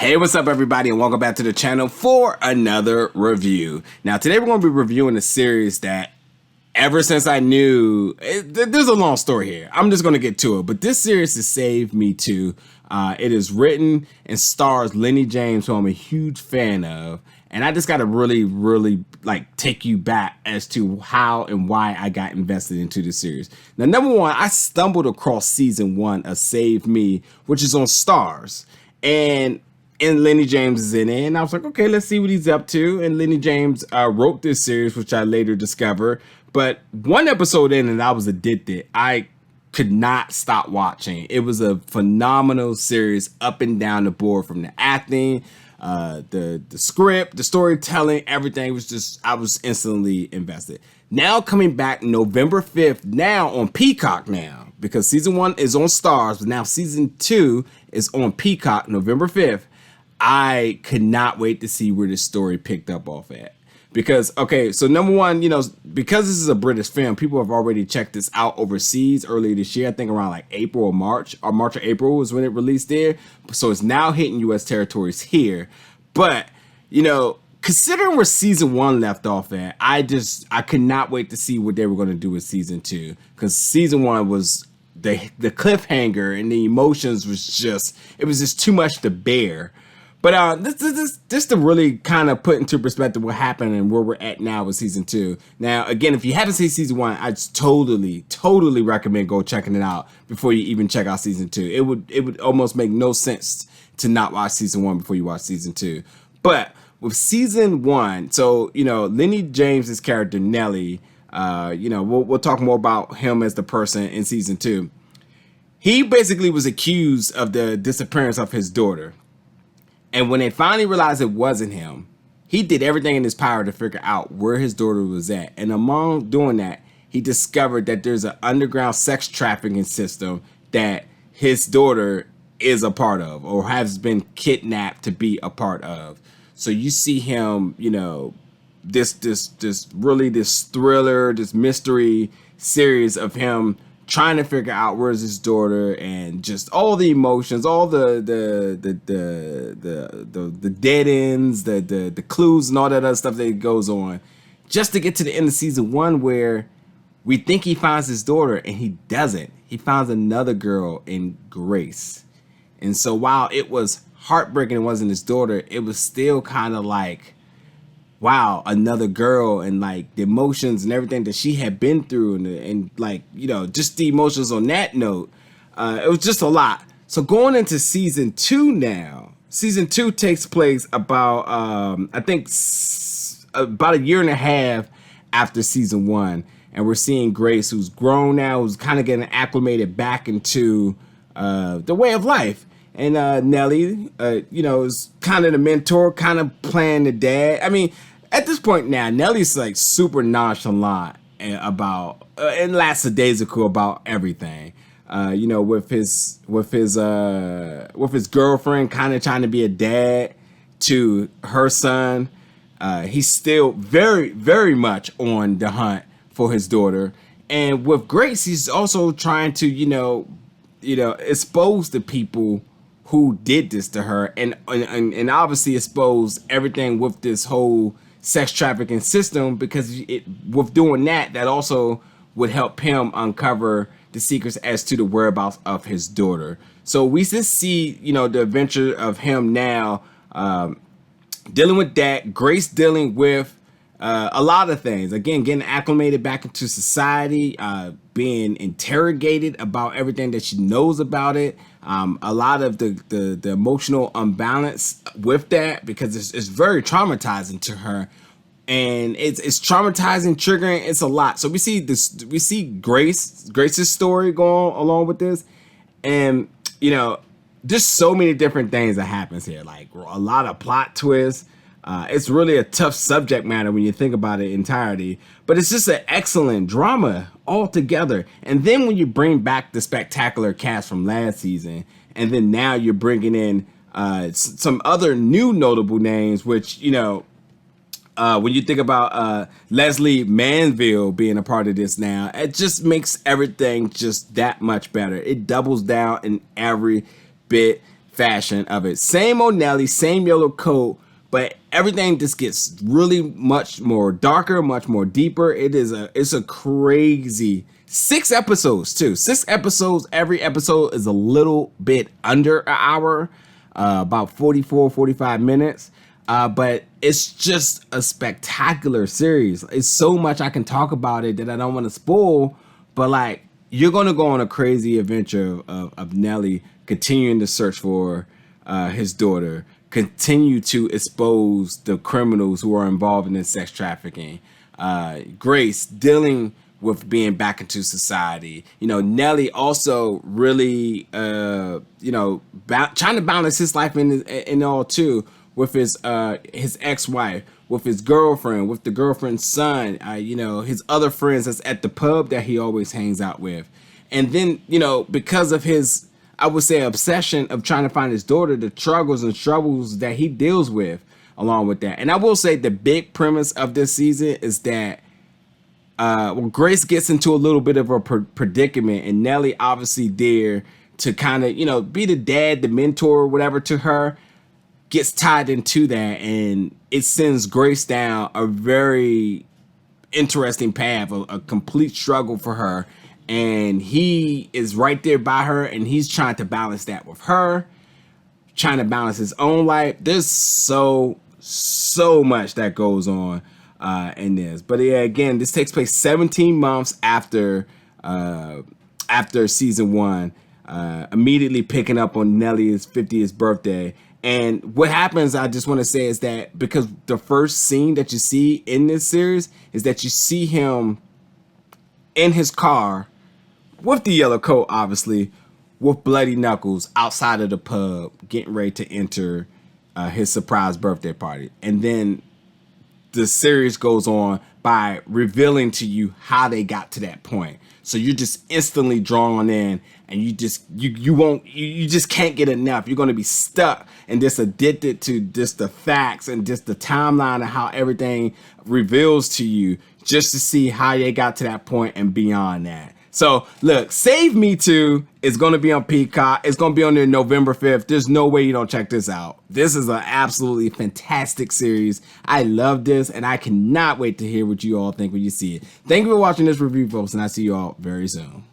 Hey, what's up everybody, and welcome back to the channel for another review. Now today we're going to be reviewing a series that ever since I knew, there's a long story here. I'm just going to get to it, but this series has saved me too. It is written and stars Lenny James, who I'm a huge fan of, and I just got to really like take you back as to how and why I got invested into this series. Now, number one, I stumbled across season 1 of Save Me, which is on Starz, and Lenny James is in it, and I was like, okay, let's see what he's up to. And Lenny James wrote this series, which I later discovered. But one episode in, and I was addicted. I could not stop watching. It was a phenomenal series, up and down the board, from the acting, the script, the storytelling, everything was just, I was instantly invested. Now coming back November 5th, now on Peacock now, because season 1 is on Starz, but now season 2 is on Peacock November 5th. I could not wait to see where this story picked up off at. Because, okay, so number one, you know, because this is a British film, people have already checked this out overseas earlier this year. I think around like April or March or April was when it released there. So it's now hitting U.S. territories here. But, you know, considering where season 1 left off at, I could not wait to see what they were going to do with season 2. Because season 1 was the cliffhanger, and the emotions was just, it was just too much to bear. But this to really kind of put into perspective what happened and where we're at now with season 2. Now, again, if you haven't seen season 1, I totally recommend go checking it out before you even check out season 2. It would almost make no sense to not watch season 1 before you watch season 2. But with season 1, so, you know, Lenny James's character Nelly, you know, we'll talk more about him as the person in season 2. He basically was accused of the disappearance of his daughter. And when they finally realized it wasn't him, he did everything in his power to figure out where his daughter was at. And among doing that, he discovered that there's an underground sex trafficking system that his daughter is a part of, or has been kidnapped to be a part of. So you see him, you know, this thriller, this mystery series of him trying to figure out where's his daughter, and just all the emotions, all the dead ends, the clues and all that other stuff that goes on, just to get to the end of season 1 where we think he finds his daughter and he doesn't. He finds another girl in Grace. And so while it was heartbreaking it wasn't his daughter, it was still kind of like, wow, another girl, and like the emotions and everything that she had been through, and like, you know, just the emotions on that note, it was just a lot. So going into season 2 now, season 2 takes place about I think about a year and a half after season 1, and we're seeing Grace, who's grown now, who's kind of getting acclimated back into the way of life. And Nelly, you know, is kind of the mentor, kind of playing the dad. I mean, at this point now, Nelly's like super nonchalant about and lackadaisical about everything. You know, with his girlfriend kind of trying to be a dad to her son. He's still very much on the hunt for his daughter. And with Grace, he's also trying to, you know, expose the people who did this to her, and obviously expose everything with this whole sex trafficking system, because with doing that also would help him uncover the secrets as to the whereabouts of his daughter. So we just see, you know, the adventure of him now dealing with that, Grace dealing with a lot of things. Again, getting acclimated back into society, being interrogated about everything that she knows about it. A lot of the emotional imbalance with that, because it's very traumatizing to her, and it's traumatizing, triggering. It's a lot. So we see Grace's story going along with this, and you know, just so many different things that happens here, like a lot of plot twists. It's really a tough subject matter when you think about it entirety, but it's just an excellent drama altogether. And then when you bring back the spectacular cast from last season, and then now you're bringing in some other new notable names, which, you know, when you think about Lesley Manville being a part of this now, it just makes everything just that much better. It doubles down in every bit. fashion of it. Same old Nelly, same yellow coat, but everything just gets really much more darker, much more deeper. It's a crazy 6 episodes too. 6 episodes. Every episode is a little bit under an hour, about 45 minutes. But it's just a spectacular series. It's so much I can talk about it that I don't want to spoil, but like, you're going to go on a crazy adventure of Nelly continuing to search for his daughter, continue to expose the criminals who are involved in sex trafficking, Grace dealing with being back into society. You know, Nelly also really, trying to balance his life in all too, with his ex-wife, with his girlfriend, with the girlfriend's son, his other friends that's at the pub that he always hangs out with. And then, because of his, I would say, obsession of trying to find his daughter, the struggles and troubles that he deals with along with that. And I will say the big premise of this season is that Grace gets into a little bit of a predicament, and Nelly obviously there to kind of, be the dad, the mentor, whatever to her, gets tied into that, and it sends Grace down a very interesting path, a complete struggle for her. And he is right there by her, and he's trying to balance that with her, trying to balance his own life. There's so much that goes on in this. But yeah, again, this takes place 17 months after season 1, immediately picking up on Nelly's 50th birthday. And what happens, I just want to say, is that because the first scene that you see in this series is that you see him in his car with the yellow coat, obviously, with bloody knuckles outside of the pub, getting ready to enter his surprise birthday party. And then the series goes on by revealing to you how they got to that point. So you're just instantly drawn in, and you just can't get enough. You're going to be stuck and just addicted to just the facts and just the timeline of how everything reveals to you, just to see how they got to that point and beyond that. So look, Save Me 2 is going to be on Peacock. It's going to be on there November 5th. There's no way you don't check this out. This is an absolutely fantastic series. I love this, and I cannot wait to hear what you all think when you see it. Thank you for watching this review, folks, and I'll see you all very soon.